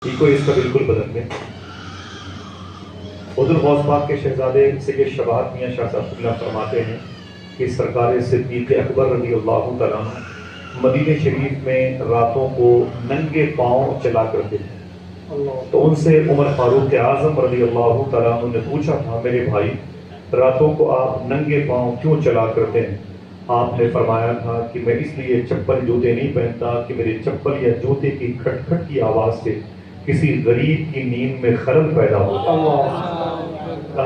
کو اس کا بالکل بدل میں حضور غوث پاک کے شہزادے سید شباہت میاں شاہ صاحب اللہ فرماتے ہیں کہ سرکار صدیق اکبر رضی اللہ تعالیٰ عنہ مدینہ شریف میں راتوں کو ننگے پاؤں چلا کرتے تھے۔ تو ان سے عمر فاروق اعظم رضی اللہ تعالیٰ عنہ نے پوچھا تھا، میرے بھائی راتوں کو آپ ننگے پاؤں کیوں چلا کرتے ہیں؟ آپ نے فرمایا تھا کہ میں اس لیے چپل جوتے نہیں پہنتا کہ میرے چپل یا جوتے کی کھٹ کھٹ کی آواز سے کسی غریب کی نیند میں خلل پیدا ہوتا۔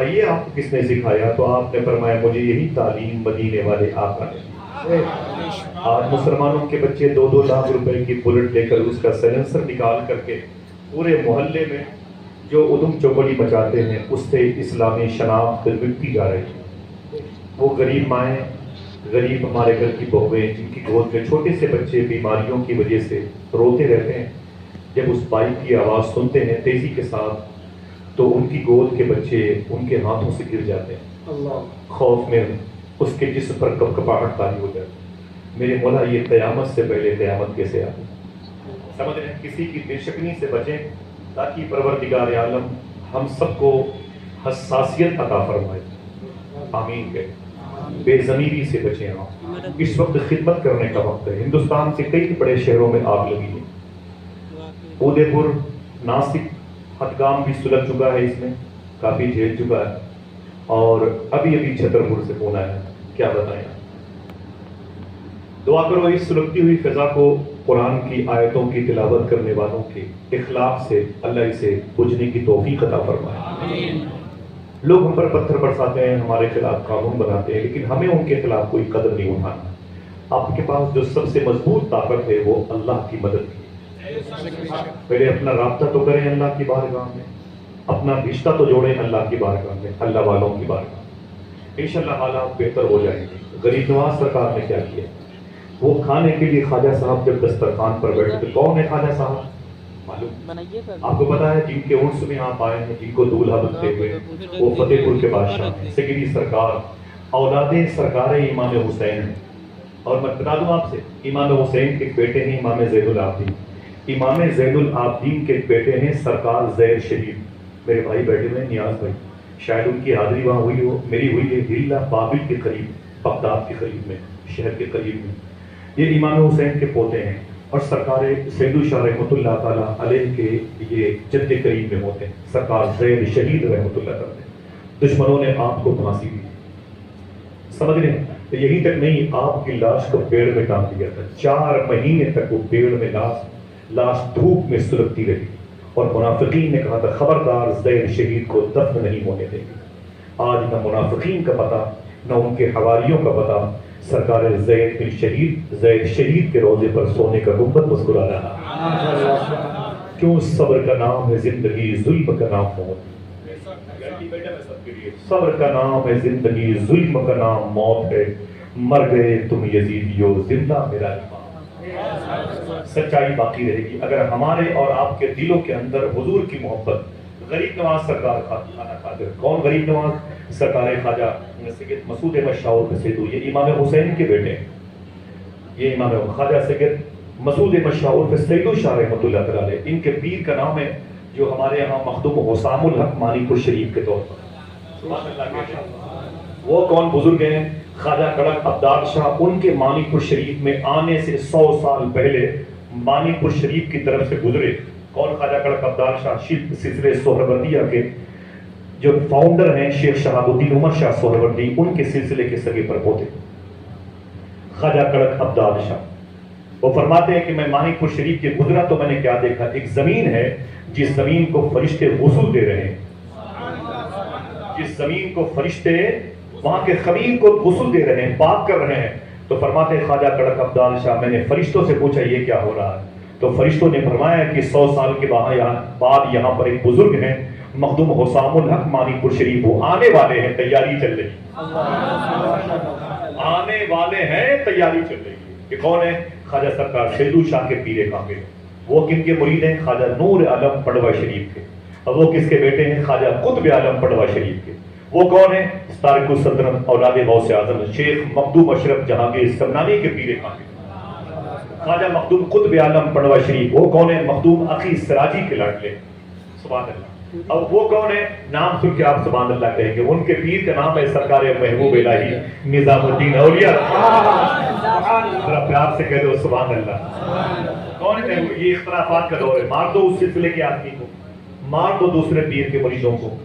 یہ آپ کو کس نے سکھایا؟ تو آپ نے فرمایا مجھے یہی تعلیم مدینے والے آقا نے۔ آج مسلمانوں کے بچے 2-2 لاکھ روپے کی بلٹ لے کر اس کا سائلنسر نکال کر کے پورے محلے میں جو ادھم چوبڑی مچاتے ہیں، اس سے اسلامی شناخت مٹتی جا رہی ہے۔ وہ غریب مائیں، غریب ہمارے گھر کی بہویں جن کی گود میں چھوٹے سے بچے بیماریوں کی وجہ سے روتے رہتے ہیں، جب اس بائک کی آواز سنتے ہیں تیزی کے ساتھ تو ان کی گود کے بچے ان کے ہاتھوں سے گر جاتے ہیں، خوف میں اس کے جسم پر کپکپاہٹ طاری ہو جاتی ہے۔ میرے مولا یہ قیامت سے پہلے قیامت کیسے آتی؟ سمجھ رہے ہیں؟ کسی کی دل شکنی سے بچیں تاکہ پروردگار عالم ہم سب کو حساسیت عطا فرمائے۔ آمین کہیں۔ بے ضمیری سے بچیں آپ۔ اس وقت خدمت کرنے کا وقت ہے۔ ہندوستان کے کئی بڑے شہروں میں آگ لگی ہے۔ ادے پور، ناسک، ہتگام بھی سلگ چکا ہے، اس میں کافی جھیل چکا ہے، اور ابھی چھتر پور سے فون آیا ہے۔ کیا بتائیں؟ دعا کرو اس سلگتی ہوئی فضا کو قرآن کی آیتوں کی تلاوت کرنے والوں کے اخلاق سے اللہ اسے بجھنے کی توفیق عطا فرمائے۔ لوگ ہم پر پتھر برساتے ہیں، ہمارے خلاف قانون بناتے ہیں، لیکن ہمیں ان کے خلاف کوئی قدم نہیں اٹھانا۔ آپ کے پاس جو سب سے مضبوط طاقت ہے وہ اللہ کی مدد کی۔ پہلے اپنا رابطہ تو کریں اللہ کی بارگاہ میں، اپنا رشتہ تو جوڑیں اللہ کی بارگاہ میں، اللہ والوں کی بارگاہ میں، انشاءاللہ حالات بہتر ہو جائیں گے۔ غریب نواز سرکار نے کیا کیا؟ وہ کھانے کے لیے خواجہ صاحب جب دسترخوان پر بیٹھے تو کون ہے خواجہ صاحب؟ معلوم آپ کو پتا ہے؟ جن کے عرس میں آپ آئے ہیں، جن کو دولہا بنتے ہوئے، وہ فتح پور کے بادشاہ سیدی سرکار اولاد سرکار امام حسین ہیں۔ اور میں بتا دوں آپ سے، امام حسین کے بیٹے ہیں امام زین العابدین۔ امام زین العابدین کے بیٹے ہیں سرکار زیر شریف۔ میرے بھائی بیٹھے ہوئے نیاز بھائی، شاید ان کی حاضری وہاں ہوئی ہو، میری ہوئی ہے ہلا بابل کے قریب، بغداد کے قریب میں، شہر کے قریب میں۔ یہ امام حسین کے پوتے ہیں، اور سرکار سید شاہ رحمۃ اللہ تعالیٰ علیہ کے یہ جد قریب میں ہوتے ہیں، سرکار زیر شہید رحمۃ اللہ تعالیٰ۔ دشمنوں نے آپ کو پھانسی دی، سمجھ رہے ہیں؟ تو یہی تک نہیں، آپ کی لاش کو پیڑ میں ٹانگ دیا تھا۔ 4 مہینے تک وہ پیڑ میں لاش دھوپ میں سلگتی رہی، اور منافقین نے کہا تھا خبردار زیر شہید کو دفن نہیں ہونے دیں گے۔ آج نہ منافقین کا پتہ، نہ ان کے حواریوں کا پتہ، سرکار زید بن شہید، زید شہید کے روضے پر سونے کا گنبد مسکرا رہا۔ کیوں؟ صبر کا نام ہے زندگی، ظلم کا نام موت۔ صبر کا نام ہے زندگی، ظلم کا نام موت ہے، مر گئے تم یزیدیو، زندہ میرا ایمان۔ سچائی باقی رہے گی اگر ہمارے اور آپ کے دلوں کے اندر حضور کی محبت۔ غریب نواز سرکار کھانا کھاتے، کون غریب نواز؟ سرکار خواجہ سید مسعود احمد شاہ قصیدو، یہ امام حسین کے بیٹے ہیں۔ یہ امام خواجہ سید مسعود احمد شاہ عرف سید شاہ رحمۃ اللہ تعالیٰ علیہ، ان کے پیر کا نام ہے جو ہمارے یہاں مخدوم حسام الحق مانی پور شریف کے طور پر۔ وہ کون بزرگ ہیں؟ خواجہ کڑک عبدال شاہ، ان کے مانی پور شریف میں آنے سے 100 سال پہلے مانی پور شریف کی طرف سے گزرے۔ کون؟ خواجہ کڑک عبدال شاہ، سلسلے سہروردیہ کے جو فاؤنڈر ہیں شیخ شہاب الدین عمر شاہ سہروردی، ان کے سلسلے کے سگے پر پوتے خواجہ کڑک عبدال شاہ۔ وہ فرماتے ہیں کہ میں مانی پور شریف کے گزرا تو میں نے کیا دیکھا؟ ایک زمین ہے جس زمین کو فرشتے غسل دے رہے ہیں، جس زمین کو فرشتے وہاں کے خمیر کو غسل دے رہے ہیں، پاک کر رہے ہیں۔ تو فرماتے ہیں خواجہ کڑک عبدال شاہ، میں نے فرشتوں سے پوچھا یہ کیا ہو رہا ہے؟ تو فرشتوں نے فرمایا کہ 100 سال کے بعد یہاں پر ایک بزرگ ہیں مخدوم حسام الحق مانی پور شریف، وہ آنے والے ہیں، تیاری چل رہی، آنے والے ہیں، تیاری چل رہی ہے۔ کہ کون ہے؟ خواجہ سرکار سیدو شاہ کے پیر کامل۔ وہ کن کے مرید ہیں؟ خواجہ نور عالم پڑوا شریف کے۔ اور وہ کس کے بیٹے ہیں؟ خواجہ قطب عالم پڑوا شریف کے۔ وہ کون ہیں؟ تارک السلطنت اولاد غوث اعظم شیخ مخدوم اشرف جہانگیر سمنانی کے پیر کامل۔ خواجہ مخدوم قطب عالم پڑوا شریف، وہ کون ہے؟ مخدوم عقی سراجی کے لاڈلے، سبحان اللہ۔ اب وہ کون ہے؟ نام سن کے آپ سبحان اللہ کہیں گے، ان کے پیر کا نام ہے سرکار محبوب الہی نظام الدین اولیاء، ذرا پیار سے کہہ دو سبحان اللہ۔ کون ہے محبوب؟ یہ اختلافات کا دور ہے، مار دو اس سلسلے کے آدمی کو، مار دو دوسرے پیر کے مریدوں کو،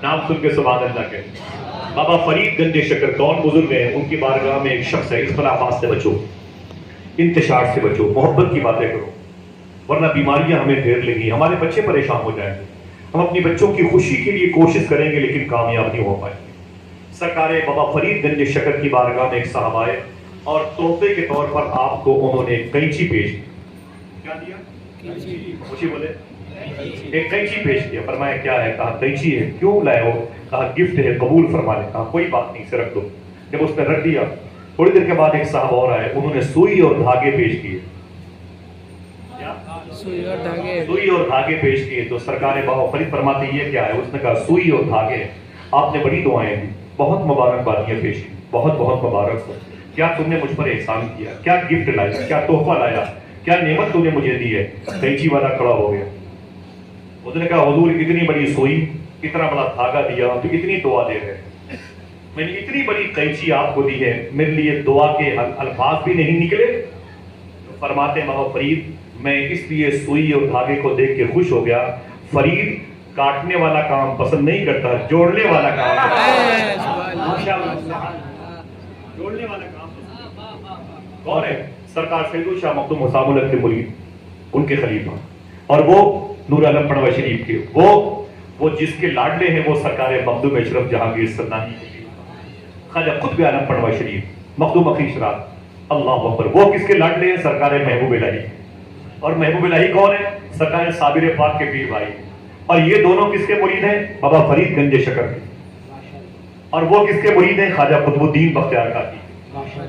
نام سن کے سبحان اللہ کہہ۔ بابا فرید گنج شکر کون بزرگ ہیں؟ ان کی بارگاہ میں ایک شخص ہے، اختلافات سے بچو، انتشار سے بچو، محبت کی باتیں کرو، ورنہ بیماریاں ہمیں گھیر لیں گی، ہمارے بچے پریشان ہو جائیں گے۔ ہم اپنی بچوں کی خوشی کے لیے کوشش کریں گے لیکن کامیاب نہیں ہو پائیں گے۔ سرکار بابا فرید گنج شکر کی بارگاہ میں ایک صاحب آئے اور تحفے کے طور پر آپ کو انہوں نے ایک قینچی پیش کی۔ کیا دیا؟ خوشی بولے، ایک قینچی پیش کیا۔ فرمایا کیا ہے؟ کہا قینچی ہے۔ کیوں لائے ہو؟ کہا گفٹ ہے، قبول فرما لے۔ کہا کوئی بات نہیں، اسے رکھ دو۔ جب اس نے رکھ دیا، تھوڑی دیر کے بعد ایک صاحب اور آئے، انہوں نے سوئی اور دھاگے پیش کیے۔ سوئی اور دھاگے پیش کیے تو سرکار بابا فرید فرماتے یہ کیا ہے؟ اس نے کہا سوئی اور دھاگے، آپ نے بڑی دعائیں دی، بہت مبارکبادیاں پیش کی، بہت بہت مبارک ہو۔ کیا تم نے مجھ پر احسان کیا؟ کیا گفٹ لایا؟ کیا تحفہ لایا؟ کیا نعمت تم نے مجھے دی ہے؟ قینچی والا کھڑا ہو گیا۔ اس نے کہا حضور اتنی بڑی سوئی، اتنا بڑا دھاگا دیا تو اتنی دعا دے رہے، میں نے اتنی بڑی قینچی آپ کو دی ہے، میرے لیے دعا کے الفاظ بھی نہیں نکلے؟ فرماتے بابا فرید میں اس لیے سوئی اور دھاگے کو دیکھ کے خوش ہو گیا، فرید کاٹنے والا کام پسند نہیں کرتا، جوڑنے والا کام، جوڑنے والا کام کون ہے؟ سرکار سید شاہ مخدوم حسام الحق کے مرید، ان کے خلیفہ، اور وہ نور عالم پڑوا شریف کے، وہ جس کے لاڈلے ہیں وہ سرکار مخدوم اشرف جہانگیر سرنانی کے خواجہ قطب عالم پڑوا شریف مخدوم عقی شراج، اللہ اکبر۔ وہ کس کے لاڈلے ہیں؟ سرکار محبوب الہی۔ اور محبوب الہی کون ہے؟ سرکار صابر پاک کے پیر بھائی۔ اور یہ دونوں کس کے مرید ہیں؟ بابا فرید گنج شکر کے۔ اور وہ کس کے مرید ہیں؟ خواجہ قطب الدین بختیار کاکی۔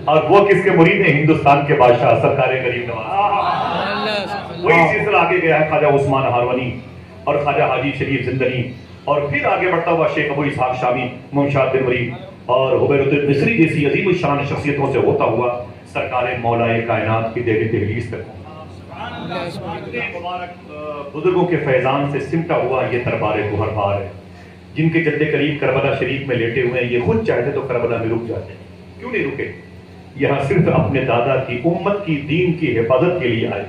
اور وہ کس کے مرید ہیں؟ ہندوستان کے بادشاہ سرکار غریب نواز۔ وہی سلسلہ آگے گیا ہے، خواجہ عثمان ہارونی اور خواجہ حاجی شریف زندنی، اور پھر آگے بڑھتا ہوا شیخ ابو اسحاق شامی، ممشاد دلوری اور حبیرۃ المصری جیسی عظیم الشان شخصیتوں سے ہوتا ہوا سرکار مولا کائنات کی دہلی تحلیل تک۔ مبارک بزرگوں کے فیضان سے سمٹا ہوا یہ دربار گوہر بار ہے، جن کے جد قریب کربلا شریف میں لیٹے ہوئے ہیں، یہ خود چاہتے تو کربلا میں رک جاتے، کیوں نہیں رکے؟ یہاں صرف اپنے دادا کی امت کی دین کی حفاظت کے لیے آئے۔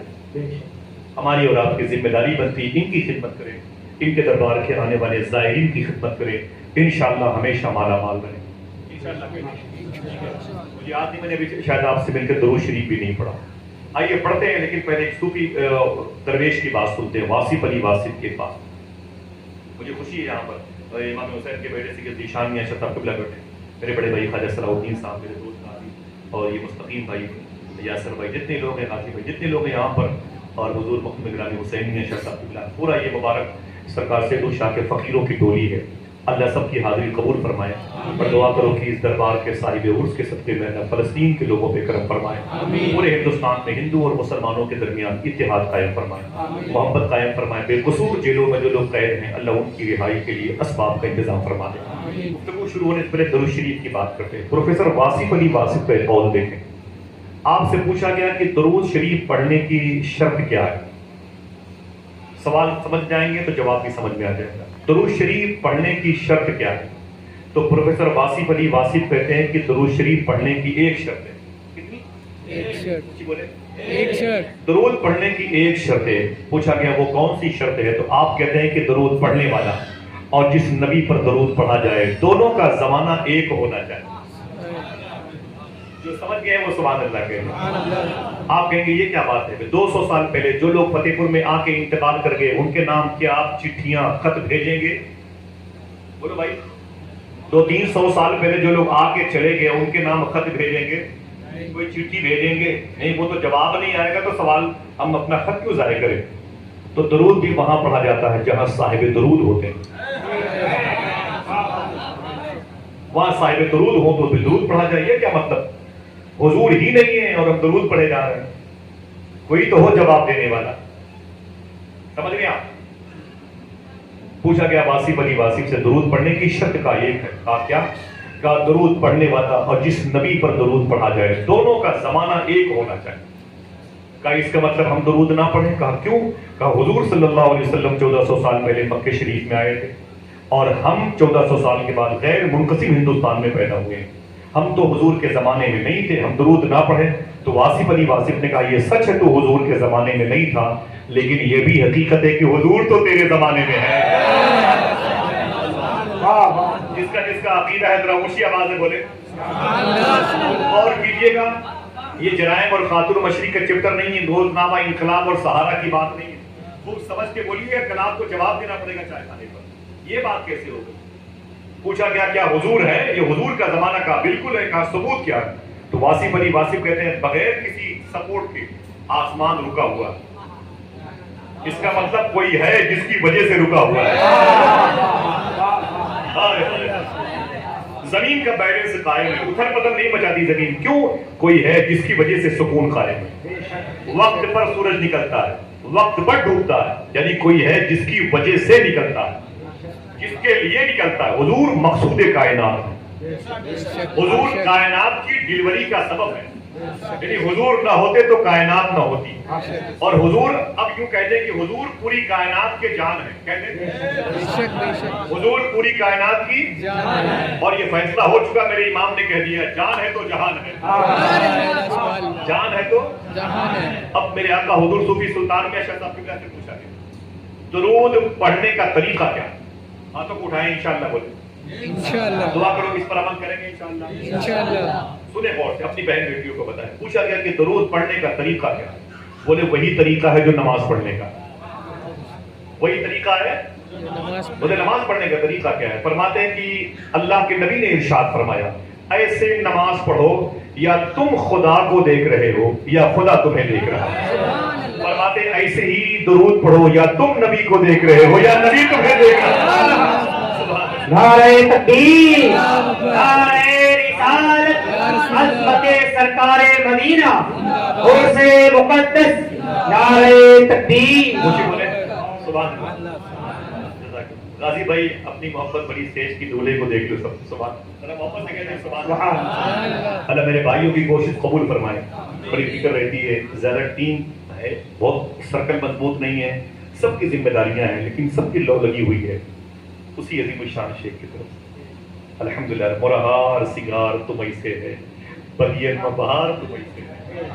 ہماری اور آپ کی ذمہ داری بنتی ان کی خدمت کریں، ان کے دربار کے آنے والے زائرین کی خدمت کریں، انشاءاللہ ہمیشہ مالا مال بنے۔ مجھے یاد نہیں، میں نے بھی شاید آپ سے مل کے درود شریف بھی نہیں پڑھا۔ آئیے پڑھتے ہیں، لیکن پہلے ایک صوفی درویش کی بات سنتے ہیں، واصف علی واصف کے پاس۔ مجھے خوشی ہے یہاں پر امام حسین کے بیٹے سے ذیشان میاں شطر قبلہ بیٹھے، میرے بڑے بھائی خواجہ صلاح الدین صاحب، میرے دوست غازی، اور یہ مستقیم بھائی، یاسر بھائی، جتنے لوگ ہیں، غازی بھائی، جتنے لوگ ہیں یہاں پر، اور حضور مخدوم گرامی حسین میاں شاہ صاحب قبلہ، پورا یہ مبارک سرکار سید شاہ کے فقیروں کی ٹولی ہے۔ اللہ سب کی حاضری قبول فرمائے، اور دعا کرو کہ اس دربار کے صاحب عرس کے صدقے میں اللہ فلسطین کے لوگوں پہ کرم فرمائے، پورے ہندوستان میں ہندو اور مسلمانوں کے درمیان اتحاد قائم فرمائے، محبت قائم فرمائے، بے قصور جیلوں میں جو لوگ قید ہیں اللہ ان کی رہائی کے لیے اسباب کا انتظام فرما دے۔ گفتگو شروع ہونے سے پہلے درود شریف کی بات کرتے ہیں۔ پروفیسر واصف علی واصف کا قول دیکھیں، آپ سے پوچھا گیا کہ درود شریف پڑھنے کی شرط کیا ہے؟ سوال سمجھ جائیں گے تو جواب بھی سمجھ میں آ جائے گا۔ درود شریف پڑھنے کی شرط کیا ہے؟ تو پروفیسر واصف علی واصف کہتے ہیں کہ درود شریف پڑھنے کی ایک شرط ہے۔ کتنی؟ ایک شرط۔ بولے ایک شرط۔ درود پڑھنے کی ایک شرط ہے۔ پوچھا گیا وہ کون سی شرط ہے؟ تو آپ کہتے ہیں کہ درود پڑھنے والا اور جس نبی پر درود پڑھا جائے دونوں کا زمانہ ایک ہونا چاہیے۔ جو سمجھ گئے وہ سبحان اللہ کہیں گے۔ آپ کہیں گے یہ کیا بات ہے؟ 200 سال پہلے جو لوگ فتح پور میں آ کے انتقال کر گئے ان کے نام کیا آپ چٹھیاں خط بھیجیں گے؟ بولو بھائی، 200-300 سال پہلے جو لوگ آ کے چلے گئے ان کے نام خط بھیجیں گے؟ کوئی چٹھی بھیجیں گے؟ نہیں، وہ تو جواب نہیں آئے گا تو سوال ہم اپنا خط کیوں ضائع کریں؟ تو درود بھی وہاں پڑھا جاتا ہے جہاں صاحب درود ہوتے ہیں۔ وہاں صاحب درود ہو تو درود پڑھا جائے، کیا مطلب؟ حضور ہی نہیں ہے اور ہم درود پڑھے جا رہے ہیں، کوئی تو ہو جواب دینے والا۔ سمجھ گئے آپ؟ پوچھا گیا واصف علی واصف سے درود پڑھنے کی شرط کا ایک ہے، کہا کیا؟ کا درود پڑھنے والا اور جس نبی پر درود پڑھا جائے دونوں کا زمانہ ایک ہونا چاہیے. کہا اس کا مطلب ہم درود نہ پڑھیں؟ کہا کیوں؟ کہا حضور صلی اللہ علیہ وسلم 1400 سال پہلے مکہ شریف میں آئے تھے اور ہم 1400 سال کے بعد غیر منقسم ہندوستان میں پیدا ہوئے ہیں. ہم تو حضور کے زمانے میں نہیں تھے, ہم درود نہ پڑھیں. تو واصف علی واصف نے کہا یہ سچ ہے تو حضور کے زمانے میں نہیں تھا, لیکن یہ بھی حقیقت ہے کہ حضور تو تیرے زمانے میں ہے. جس کا عقیدہ ہے ذرا اونچی آواز میں بولے. اور کیجیے گا, یہ جرائم اور خاتون مشرق کا چپٹر نہیں ہے, روزنامہ انقلاب اور سہارا کی بات نہیں ہے. وہ سمجھ کے بولیے کلام کو جواب دینا پڑے گا چائے کھانے پر. یہ بات کیسے ہوگی؟ پوچھا گیا کیا حضور ہے؟ یہ حضور کا زمانہ کا بالکل ہے. کہا ثبوت کیا ہے؟ تو واصف علی واصف کہتے ہیں بغیر کسی سپورٹ کے آسمان رکا ہوا. اس کا مطلب کوئی ہے جس کی وجہ سے رکا ہوا ہے. زمین کا بیلنس قائم ہے, اتھل پتھر نہیں مچاتی زمین. کیوں؟ کوئی ہے جس کی وجہ سے سکون قائم ہے. وقت پر سورج نکلتا ہے, وقت پر ڈوبتا ہے, یعنی کوئی ہے جس کی وجہ سے نکلتا ہے, جس کے لیے نکلتا ہے. حضور مقصود کائنات ہے, حضور کائنات کی ڈلیوری کا سبب ہے. یعنی حضور نہ ہوتے تو کائنات نہ ہوتی. اور حضور اب یوں کہتے ہیں کہ حضور پوری کائنات کے جان ہے. کہتے ہیں حضور پوری کائنات کی جان ہے. اور یہ فیصلہ ہو چکا, میرے امام نے کہہ دیا جان ہے تو جہان ہے, جان ہے تو جہان ہے. اب میرے آقا حضور صوفی سلطان میں شاہ صاحب سے پوچھا گیا درود پڑھنے کا طریقہ کیا؟ ہاتھوں کو اٹھائیں انشاءاللہ بولے. انشاءاللہ دعا کرو اس پر عمل کریں گے انشاءاللہ. انشاءاللہ سنیں غور سے, اپنی بہن بیٹیوں کو بتائیں. پوچھا گیا کہ درود پڑھنے کا طریقہ کیا؟ بولے وہی طریقہ ہے جو نماز پڑھنے کا. وہی طریقہ ہے. بولے نماز پڑھنے کا طریقہ کیا ہے؟ فرماتے ہیں کہ اللہ کے نبی نے ارشاد فرمایا ایسے نماز پڑھو یا تم خدا کو دیکھ رہے ہو یا خدا تمہیں دیکھ رہا ہے. فرماتے ہیں ایسے ہی درود پڑھو یا تم نبی کو دیکھ رہے ہو یا نبی تمہیں دیکھ رہا ہے. نعرہ تکبیر, نعرہ رسالت, عظمت سرکار مدینہ, عرس مقدس, نعرہ تکبیر. سبحان اللہ. غازی بھائی اپنی محبت بڑی سیج کی دولے کو دیکھ لو سب. سبحان محبت سے کہتے ہیں سبحان اللہ. اللہ میرے بھائیوں کی کوشش قبول فرمائے. بڑی فکر رہتی ہے, زیادہ ٹیم ہے, بہت سرکل مضبوط نہیں ہے, سب کی ذمہ داریاں ہیں لیکن سب کی لو لگی ہوئی ہے اسی عظیم الشان شیخ کی طرف. الحمدللہ مرہار سنگار تمہیں سے ہے, بلیت میں بہار تمہیں سے ہے.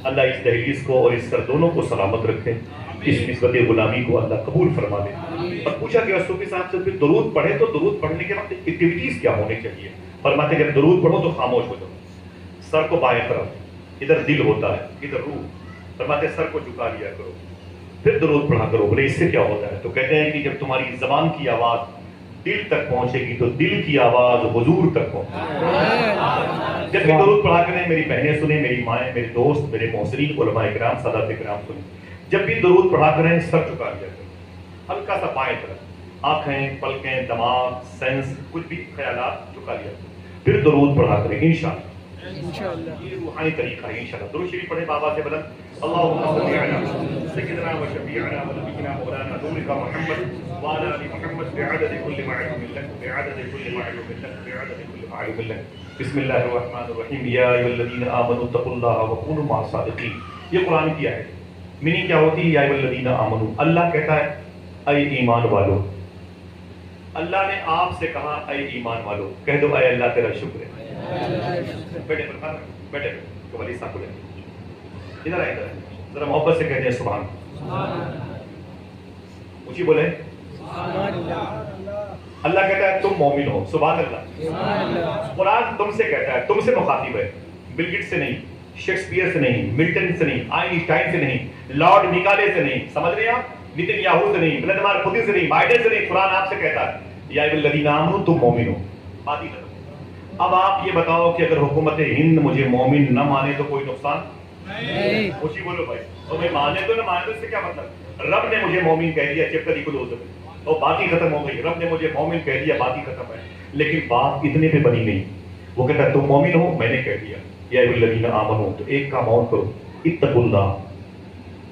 اللہ اس دہلیز کو اور اس سردونوں کو سلامت رکھے, اس نسبت غلامی کو اللہ قبول فرما دے. اور پوچھا گیا صوفی صاحب سے پھر درود پڑھے تو درود پڑھنے کے وقت ایکٹیویٹیز کیا ہونے چاہیے؟ فرماتے ہیں جب درود پڑھو تو خاموش ہو جاؤ, سر کو بائیں طرف, ادھر دل ہوتا ہے ادھر روح. فرماتے ہیں سر کو جھکا لیا کرو پھر درود پڑھا کرو. بولے اس سے کیا ہوتا ہے؟ تو کہتے ہیں کہ جب تمہاری زبان کی آواز دل تک پہنچے گی تو دل کی آواز حضور تک پہنچے گی. جب بھی درود پڑھا کریں, میری بہنیں سنیں, میری مائیں, میرے دوست, میرے محسنین علماء کرام, سادات کرام سنیں, جب بھی درود پڑھا کریں سر جھکا لیا کریں, ہلکا سا بائیں طرف, آنکھیں, پلکیں, دماغ, سینس, کچھ بھی خیالات جھکا لیا کریں, پھر درود پڑھا کریں انشاءاللہ. یہ روحانی طریقہ ہے انشاءاللہ. درود شریف پڑھیں بابا سے بلند. اللهم صل على سيدنا وشفيعنا ونبينا مولانا نورك محمد وعلى ال محمد بعدد كل معلوم لك, بعدد كل معلوم لك, بعدد كل معلوم لك. بسم الله الرحمن الرحيم. يا ايها الذين امنوا اتقوا الله وكونوا مع الصادقين. یہ قرآن کی آیت. میننگ کیا ہوتی ہے؟ یا ایھا الذین آمنوا, اللہ کہتا ہے اے ایمان والو. اللہ نے آپ سے کہا اے ایمان والو. کہہ دو اے اللہ تیرا شکر ہے. بیٹے پر بیٹے کو ولی صاحب بولے ادھر آئے, ادھر ذرا محبت سے کہتے ہیں سبحان اونچی بولے. اللہ کہتا ہے تم مومن ہو. سبحان اللہ. قرآن تم سے کہتا ہے, تم سے مخاطب ہے, بل گیٹس سے نہیں, شیکسپیئر سے نہیں, ملٹن سے نہیں, آئنسٹائن سے نہیں, لارڈ نکالے سے نہیں, سمجھ رہے ہیں آپ, نتن یاہو سے نہیں, ولادیمیر پوتن سے نہیں, بائیڈن سے نہیں. قرآن آپ سے کہتا ہے یا ایھا الذین آمنوا تم مومن ہو. بات ہی ختم. اب آپ یہ بتاؤ کہ اگر حکومت ہند مجھے مومن نہ مانے تو کوئی نقصان نہیں. خوشی بولو بھائی. تو میں مانے تو نہ مانے تو اس سے کیا مطلب؟ رب نے مجھے مومن کہہ دیا, چپ کری کو دو اور بات ہی ختم ہو گئی. رب نے مجھے مومن کہہ دیا, بات ہی ختم ہے. لیکن بات اتنے پہ بنی نہیں. وہ کہتا ہے تم مومن ہو, میں نے کہہ دیا یا ایھا الذین آمنوا, تو ایک کام اور کرو, اتقوا اللہ,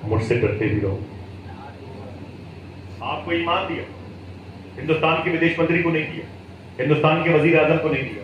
مجھ سے ڈرتے بھی رہو. آپ کو ایمان دیا, ہندوستان کے ودیش منتری کو نہیں دیا, ہندوستان کے وزیر اعظم کو نہیں دیا,